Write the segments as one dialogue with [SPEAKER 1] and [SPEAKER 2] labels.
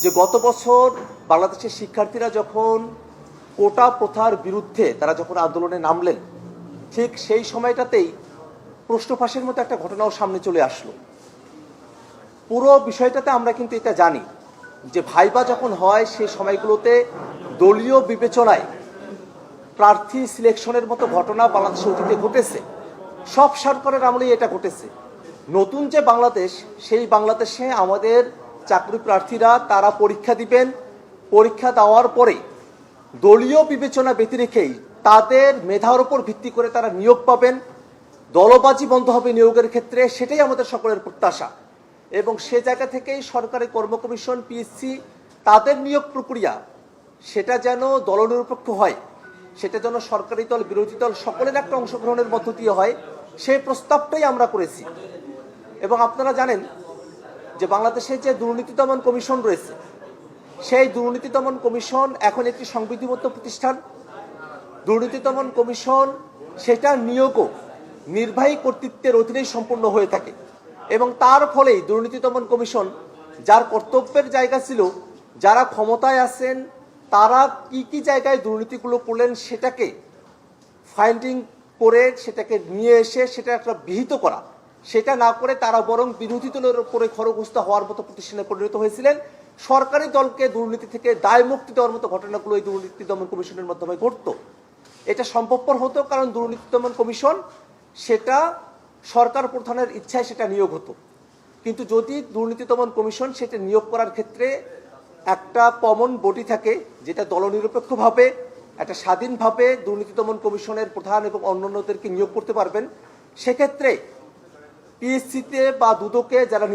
[SPEAKER 1] যে গত বছর বাংলাদেশের শিক্ষার্থীরা যখন কোটা প্রথার বিরুদ্ধে তারা যখন আন্দোলনে নামলেন, ঠিক সেই সময়টাতেই প্রশ্ন ফাঁসের মতো একটা ঘটনাও সামনে চলে আসলো। পুরো বিষয়টাতে আমরা কিন্তু এটা জানি যে ভাইবা যখন হয় সেই সময়গুলোতে দলীয় বিবেচনায় প্রার্থী সিলেকশনের মতো ঘটনা বাংলাদেশে অতীতে ঘটেছে। সব সরকারের আমলেই এটা ঘটেছে। নতুন যে বাংলাদেশ, সেই বাংলাদেশে আমাদের চাকরি প্রার্থীরা তারা পরীক্ষা দিবেন, পরীক্ষা দেওয়ার পরে দলীয় বিবেচনা ব্যতি রেখেই তাদের মেধার উপর ভিত্তি করে তারা নিয়োগ পাবেন, দলবাজি বন্ধ হবে নিয়োগের ক্ষেত্রে, সেটাই আমাদের সকলের প্রত্যাশা। এবং সে জায়গা থেকেই সরকারি কর্ম কমিশন, পিএসসি তাদের নিয়োগ প্রক্রিয়া সেটা যেন দলনিরপেক্ষ হয়, সেটা যেন সরকারি দল বিরোধী দল সকলের একটা অংশগ্রহণের মধ্য দিয়ে হয়, সেই প্রস্তাবটাই আমরা করেছি। এবং আপনারা জানেন যে বাংলাদেশে যে দুর্নীতি দমন কমিশন রয়েছে, সেই দুর্নীতি দমন কমিশন এখন একটি সংবিধিবদ্ধ প্রতিষ্ঠান। দুর্নীতি দমন কমিশন সেটা নিয়োগও নির্বাহী কর্তৃত্বের অধীনেই সম্পূর্ণ হয়ে থাকে এবং তার ফলেই দুর্নীতি দমন কমিশন যার কর্তব্যের জায়গা ছিল, যারা ক্ষমতায় আছেন তারা কি কি জায়গায় দুর্নীতিগুলো করলেন সেটাকে ফাইন্ডিং করে সেটাকে নিয়ে এসে সেটা একটা বিহিত করা, সেটা না করে তারা বরং বিরোধী দলের উপরে খড়গহস্ত হওয়ার মতো প্রতিষ্ঠানে পরিণত হয়েছিলেন। সরকারি দলকে দুর্নীতি থেকে দায় মুক্তি দেওয়ার মতো ঘটনাগুলো এই দুর্নীতি দমন কমিশনের মাধ্যমে ঘটতো। এটা সম্ভবপর হতো কারণ দুর্নীতি দমন কমিশন সেটা সরকার প্রধানের ইচ্ছায় সেটা নিয়োগ হতো। কিন্তু যদি দুর্নীতি দমন কমিশন সেটা নিয়োগ করার ক্ষেত্রে একটা কমন বডি থাকে যেটা দলনিরপেক্ষভাবে একটা স্বাধীনভাবে দুর্নীতি দমন কমিশনের প্রধান এবং অন্যান্যদেরকে নিয়োগ করতে পারবেন, সেক্ষেত্রে পিএসসিতে বা দুদকে যারা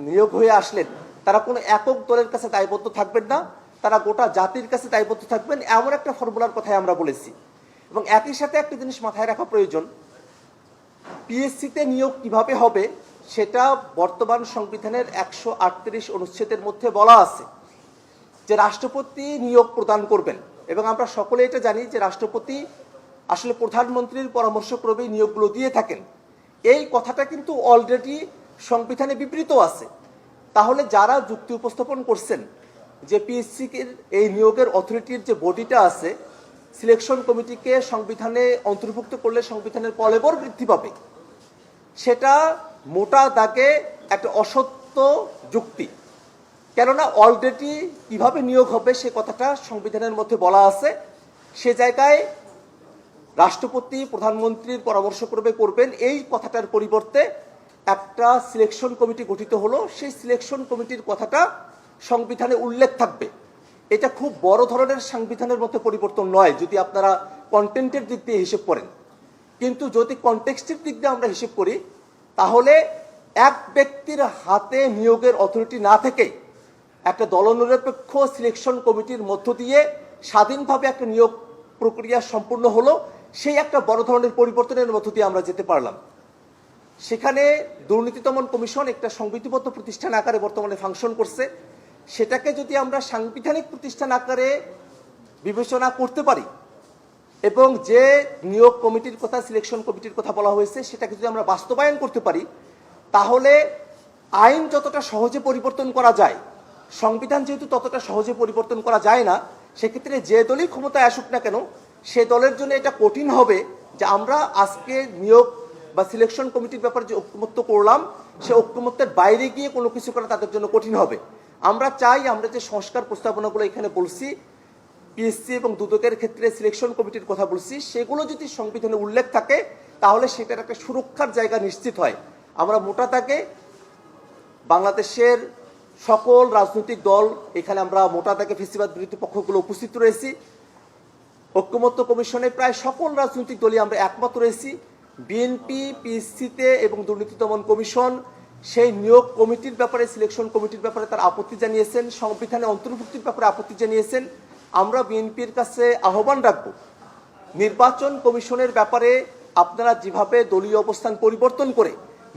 [SPEAKER 1] নিয়োগ হয়ে আসলেন তারা কোনো একক দলের কাছে দায়বদ্ধ থাকবেন না, তারা গোটা জাতির কাছে দায়বদ্ধ থাকবেন, এমন একটা ফর্মুলার কথাই আমরা বলেছি। এবং একই সাথে একটা জিনিস মাথায় রাখা প্রয়োজন, পিএসসিতে নিয়োগ কিভাবে হবে সেটা বর্তমান সংবিধানের 138 অনুচ্ছেদের মধ্যে বলা আছে যে রাষ্ট্রপতি নিয়োগ প্রদান করবেন। এবং আমরা সকলে এটা জানি যে রাষ্ট্রপতি আসলে প্রধানমন্ত্রীর পরামর্শক্রমেই নিয়োগগুলো দিয়ে থাকেন। এই কথাটা কিন্তু অলরেডি সংবিধানে বিবৃত আছে। তাহলে যারা যুক্তি উপস্থাপন করছেন যে পিএসসির এই নিয়োগের অথরিটির যে বডিটা আছে, সিলেকশন কমিটিকে সংবিধানে অন্তর্ভুক্ত করলে সংবিধানের বলবৎ বৃদ্ধি পাবে, সেটা মোটা দাগে একটা অসত্য যুক্তি। কেননা অলরেডি কিভাবে নিয়োগ হবে সে কথাটা সংবিধানের মধ্যে বলা আছে। সে জায়গায় রাষ্ট্রপতি প্রধানমন্ত্রীর পরামর্শক্রমে করবেন, এই কথাটার পরিবর্তে একটা সিলেকশন কমিটি গঠিত হলো, সেই সিলেকশন কমিটির কথাটা সংবিধানে উল্লেখ থাকবে। এটা খুব বড় ধরনের সংবিধানের মধ্যে পরিবর্তন নয় যদি আপনারা কন্টেন্টের দিক দিয়ে হিসেব করেন। কিন্তু যদি কনটেক্সটের দিক দিয়ে আমরা হিসেব করি তাহলে এক ব্যক্তির হাতে নিয়োগের অথরিটি না থেকে একটা দলনিরপেক্ষ সিলেকশন কমিটির মধ্য দিয়ে স্বাধীনভাবে একটা নিয়োগ প্রক্রিয়া সম্পূর্ণ হলো, সেই একটা বড় ধরনের পরিবর্তনের মধ্য দিয়ে আমরা যেতে পারলাম। সেখানে দুর্নীতি দমন কমিশন একটা সংবিধিবদ্ধ প্রতিষ্ঠান আকারে বর্তমানে ফাংশন করছে, সেটাকে যদি আমরা সাংবিধানিক প্রতিষ্ঠান আকারে বিবেচনা করতে পারি এবং যে নিয়োগ কমিটির কথা, সিলেকশন কমিটির কথা বলা হয়েছে সেটাকে যদি আমরা বাস্তবায়ন করতে পারি, তাহলে আইন যতটা সহজে পরিবর্তন করা যায়, সংবিধান যেহেতু ততটা সহজে পরিবর্তন করা যায় না, সেক্ষেত্রে যে দলই ক্ষমতায় আসুক না কেন সে দলের জন্য এটা কঠিন হবে যে আমরা আজকে নিয়োগ বা সিলেকশন কমিটির ব্যাপারে যে ঐক্যমত্য করলাম সে ঐক্যমত্যের বাইরে গিয়ে কোনো কিছু করা তাদের জন্য কঠিন হবে। আমরা চাই আমরা যে সংস্কার প্রস্তাবনাগুলো এখানে বলছি, পিএসসি এবং দুদকের ক্ষেত্রে সিলেকশন কমিটির কথা বলছি, সেগুলো যদি সংবিধানে উল্লেখ থাকে তাহলে সেটার একটা সুরক্ষার জায়গা নিশ্চিত হয়। আমরা মোটা দাগে বাংলাদেশের সকল রাজনৈতিক দল এখানে আমরা মোটা দাগে ফেসিবাদ বিরোধী পক্ষগুলো উপস্থিত রয়েছি, ঐক্যমত্য কমিশনে প্রায় সকল রাজনৈতিক দলই আমরা একমত রয়েছি। বিএনপি পিএসসিতে এবং দুর্নীতি দমন কমিশন সেই নিয়োগ কমিটির ব্যাপারে, সিলেকশন কমিটির ব্যাপারে তার আপত্তি জানিয়েছেন, সংবিধানে অন্তর্ভুক্তির ব্যাপারে আপত্তি জানিয়েছেন। আমরা বিএনপির কাছে আহ্বান রাখব, নির্বাচন কমিশনের ব্যাপারে আপনারা যেভাবে দলীয় অবস্থান পরিবর্তন করে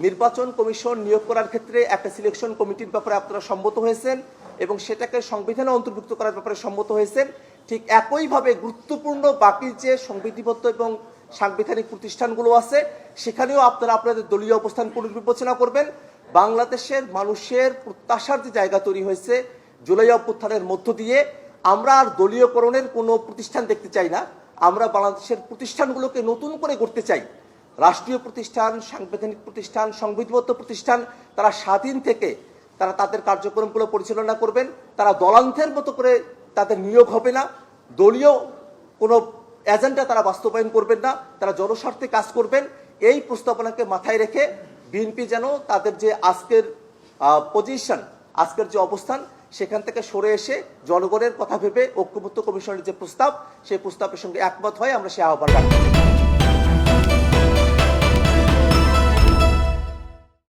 [SPEAKER 1] নির্বাচন কমিশন নিয়োগ করার ক্ষেত্রে একটা সিলেকশন কমিটির ব্যাপারে আপনারা সম্মত হয়েছেন এবং সেটাকে সংবিধানে অন্তর্ভুক্ত করার ব্যাপারে সম্মত হয়েছেন, ঠিক একইভাবে গুরুত্বপূর্ণ বাকি যে সংবিধিবদ্ধ এবং সাংবিধানিক প্রতিষ্ঠানগুলো আছে সেখানেও আপনারা আপনাদের দলীয় অবস্থান পুনর্বিবেচনা করবেন। বাংলাদেশের মানুষের প্রত্যাশার যে জায়গা তৈরি হয়েছে, জুলাই অভ্যুত্থানের মধ্য দিয়ে আমরা আর দলীয়করণের কোনো প্রতিষ্ঠান দেখতে চাই না। আমরা বাংলাদেশের প্রতিষ্ঠানগুলোকে নতুন করে গড়তে চাই। রাষ্ট্রীয় প্রতিষ্ঠান, সাংবিধানিক প্রতিষ্ঠান, সংবিধিবদ্ধ প্রতিষ্ঠান তারা স্বাধীন থেকে তারা তাদের কার্যক্রমগুলো পরিচালনা করবেন। তারা দলান্তের মতো করে তাদের নিয়োগ হবে না, দলীয় কোনো এজেন্ডা তারা বাস্তবায়ন করবেন না, তারা জনস্বার্থে কাজ করবেন। এই প্রস্তাবনাকে মাথায় রেখে বিএনপি যেন তাদের যে আজকের পজিশন, আজকের যে অবস্থান, সেখান থেকে সরে এসে জনগণের কথা ভেবে ঐক্যমত্য কমিশনের যে প্রস্তাব, সেই প্রস্তাবের সঙ্গে একমত হয় আমরা সে আহ্বান রাখি।